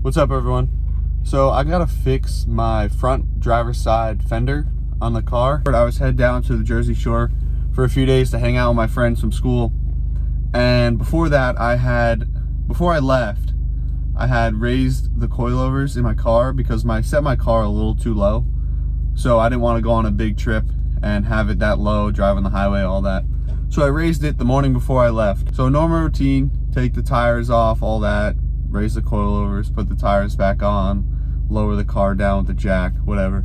What's up, everyone? So I gotta fix my front driver's side fender on the car. I was headed down to the Jersey Shore for a few days to hang out with my friends from school, and before that before I left, I had raised the coilovers in my car because I set my car a little too low, so I didn't want to go on a big trip and have it that low, drive on the highway, all that. So I raised it the morning before I left. So normal routine, take the tires off, all that, raise the coilovers, put the tires back on, lower the car down with the jack, whatever.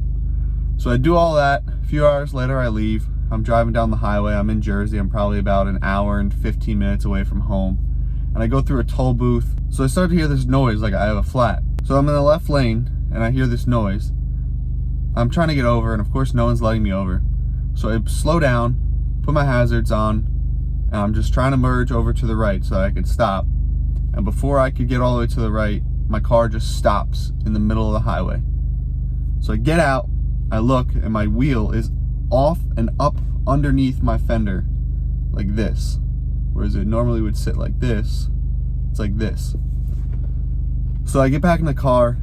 So I do all that. A few hours later I leave. I'm driving down the highway. I'm in Jersey. I'm probably about an hour and 15 minutes away from home. And I go through a toll booth. So I start to hear this noise like I have a flat. So I'm in the left lane and I hear this noise. I'm trying to get over, and of course no one's letting me over. So I slow down, put my hazards on, and I'm just trying to merge over to the right so that I can stop. And before I could get all the way to the right, my car just stops in the middle of the highway. So I get out, I look, and my wheel is off and up underneath my fender, like this. Whereas it normally would sit like this, it's like this. So I get back in the car,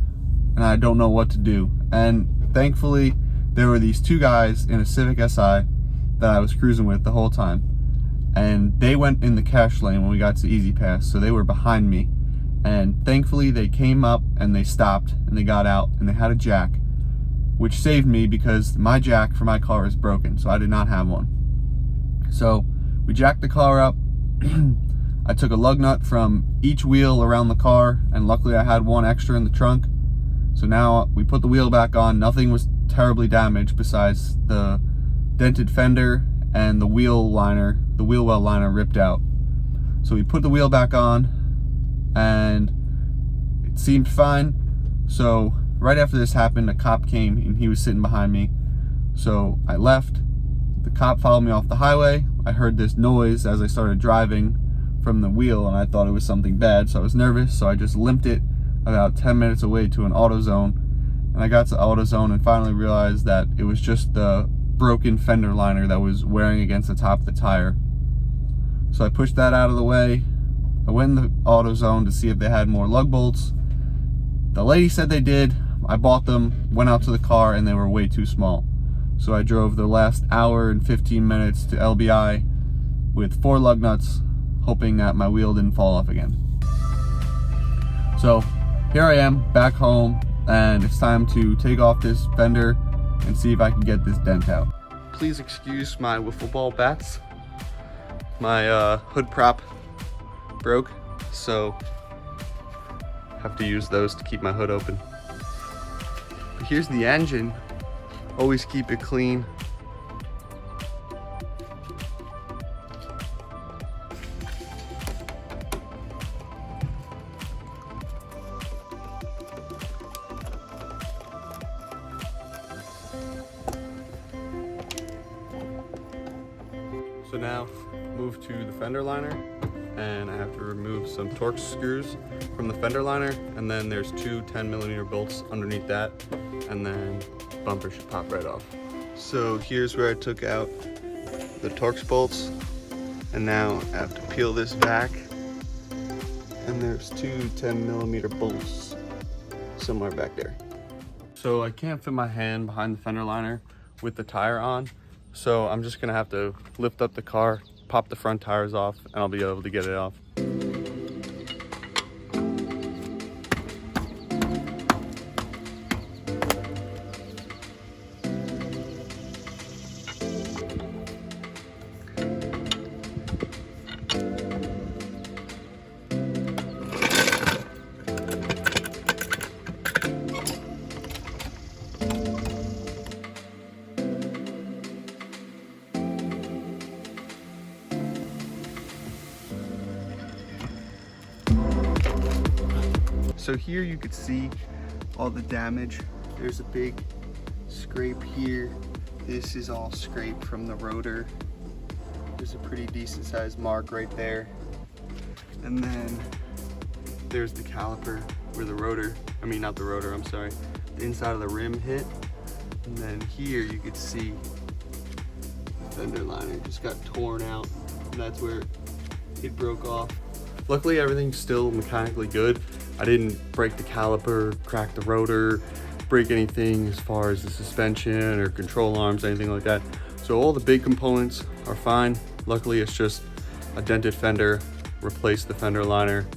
and I don't know what to do. And thankfully, there were these two guys in a Civic Si that I was cruising with the whole time, and they went in the cash lane when we got to Easy Pass, so they were behind me, and thankfully they came up and they stopped and they got out and they had a jack, which saved me because my jack for my car is broken, so I did not have one. So we jacked the car up. I took a lug nut from each wheel around the car, and luckily I had one extra in the trunk. So now we put the wheel back on. Nothing was terribly damaged besides the dented fender and the wheel well liner ripped out. So we put the wheel back on and it seemed fine. So right after this happened, a cop came and he was sitting behind me. So I left. The cop followed me off the highway. I heard this noise as I started driving from the wheel, and I thought it was something bad, so I was nervous. So I just limped it about 10 minutes away to an AutoZone. And I got to AutoZone and finally realized that it was just the broken fender liner that was wearing against the top of the tire. So I pushed that out of the way. I went in the AutoZone to see if they had more lug bolts. The lady said they did. I bought them, went out to the car, and they were way too small. So I drove the last hour and 15 minutes to LBI with 4 lug nuts, hoping that my wheel didn't fall off again. So here I am back home, and it's time to take off this fender and see if I can get this dent out. Please excuse my wiffle ball bats. My hood prop broke, so I have to use those to keep my hood open. But here's the engine. Always keep it clean. So now move to the fender liner, and I have to remove some Torx screws from the fender liner, and then there's 2 10mm bolts underneath that, and then bumper should pop right off. So here's where I took out the Torx bolts, and now I have to peel this back, and there's 2 10mm bolts somewhere back there. So I can't fit my hand behind the fender liner with the tire on, so I'm just gonna have to lift up the car, pop the front tires off, and I'll be able to get it off. So here you could see all the damage. There's a big scrape here. This is all scraped from the rotor. There's a pretty decent sized mark right there. And then there's the caliper where the rotor, not the rotor, I'm sorry, the inside of the rim hit. And then here you could see the fender liner just got torn out. And that's where it broke off. Luckily everything's still mechanically good. I didn't break the caliper, crack the rotor, break anything as far as the suspension or control arms, anything like that. So all the big components are fine. Luckily, it's just a dented fender, replaced the fender liner,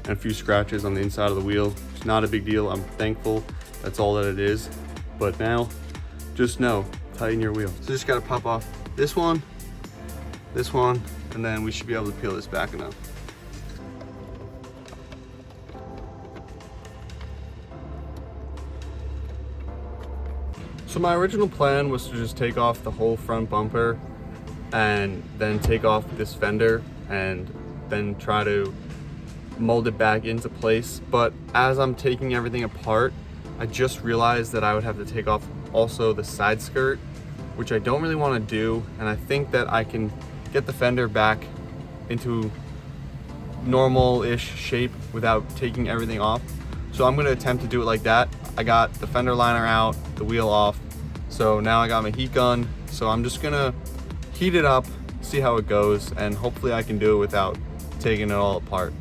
and a few scratches on the inside of the wheel. It's not a big deal. I'm thankful that's all that it is. But now, just know, tighten your wheel. So just gotta pop off this one, and then we should be able to peel this back enough. So my original plan was to just take off the whole front bumper and then take off this fender and then try to mold it back into place. But as I'm taking everything apart, I just realized that I would have to take off also the side skirt, which I don't really want to do. And I think that I can get the fender back into normal-ish shape without taking everything off. So I'm going to attempt to do it like that. I got the fender liner out, the wheel off. So now I got my heat gun. So I'm just gonna heat it up, see how it goes, and hopefully I can do it without taking it all apart.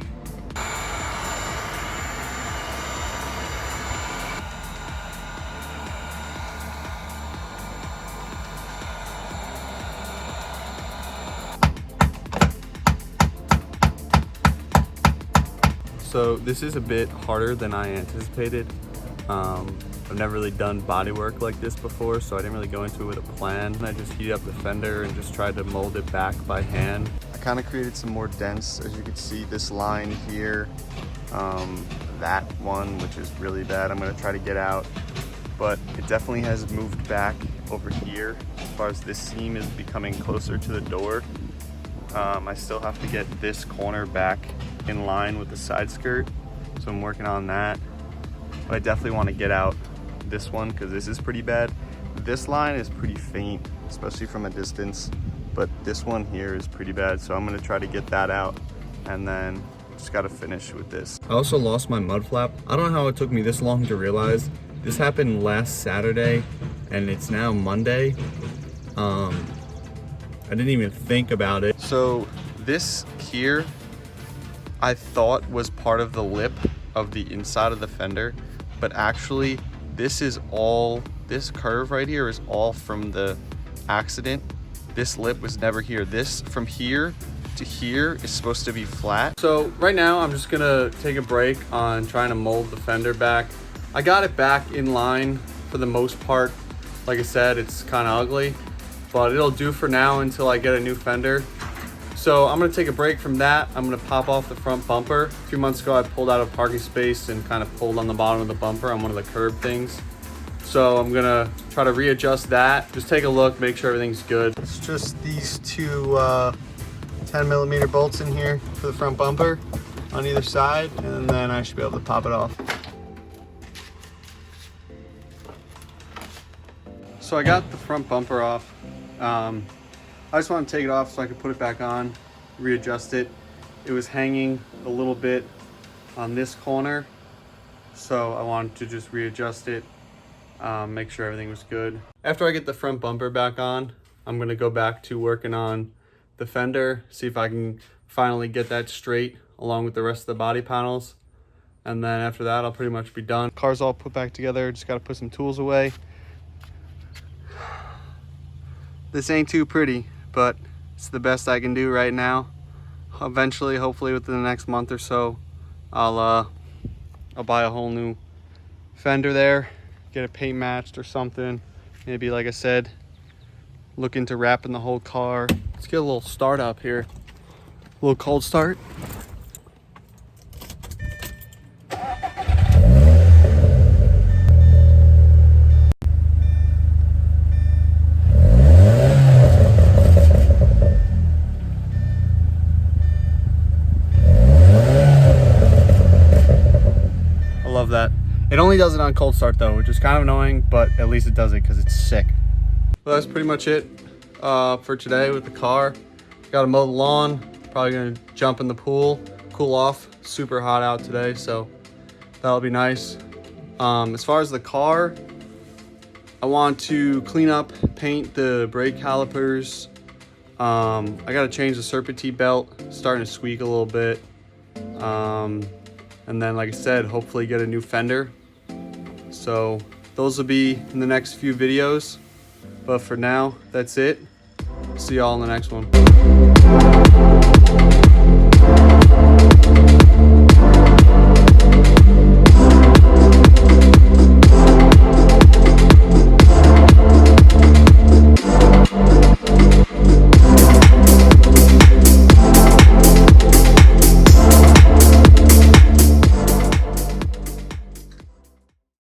So this is a bit harder than I anticipated. I've never really done body work like this before, so I didn't really go into it with a plan. I just heated up the fender and just tried to mold it back by hand. I kind of created some more dents. As you can see, this line here, that one, which is really bad, I'm gonna try to get out. But it definitely has moved back over here. As far as this seam is becoming closer to the door. I still have to get this corner back in line with the side skirt, so I'm working on that. But I definitely want to get out this one because this is pretty bad. This line is pretty faint, especially from a distance, but this one here is pretty bad, so I'm going to try to get that out, and then just got to finish with this. I also lost my mud flap. I don't know how it took me this long to realize. This happened last Saturday and it's now Monday. I didn't even think about it. So this here I thought was part of the lip of the inside of the fender, but actually this curve right here is all from the accident. This lip was never here. This from here to here is supposed to be flat. So right now I'm just gonna take a break on trying to mold the fender back. I got it back in line for the most part. Like I said, it's kind of ugly, but it'll do for now until I get a new fender. So I'm gonna take a break from that. I'm gonna pop off the front bumper. A few months ago, I pulled out of parking space and kind of pulled on the bottom of the bumper on one of the curb things. So I'm gonna try to readjust that. Just take a look, make sure everything's good. It's just these two 10mm bolts in here for the front bumper on either side, and then I should be able to pop it off. So I got the front bumper off. I just want to take it off so I could put it back on, readjust it. It was hanging a little bit on this corner, so I wanted to just readjust it, make sure everything was good. After I get the front bumper back on, I'm gonna go back to working on the fender, see if I can finally get that straight along with the rest of the body panels. And then after that, I'll pretty much be done. Car's all put back together, just gotta put some tools away. This ain't too pretty, but it's the best I can do right now. Eventually, hopefully within the next month or so, I'll buy a whole new fender there, get it paint matched or something. Maybe, like I said, look into wrapping the whole car. Let's get a little start up here. A little cold start. Love that. It only does it on cold start though, which is kind of annoying, but at least it does it because it's sick. Well, that's pretty much it for today with the car. Got to mow the lawn, probably gonna jump in the pool, cool off. Super hot out today, so that'll be nice. As far as the car, I want to clean up, paint the brake calipers. I got to change the serpentine belt, it's starting to squeak a little bit. And then, like I said, hopefully get a new fender. So those will be in the next few videos. But for now, that's it. See y'all in the next one.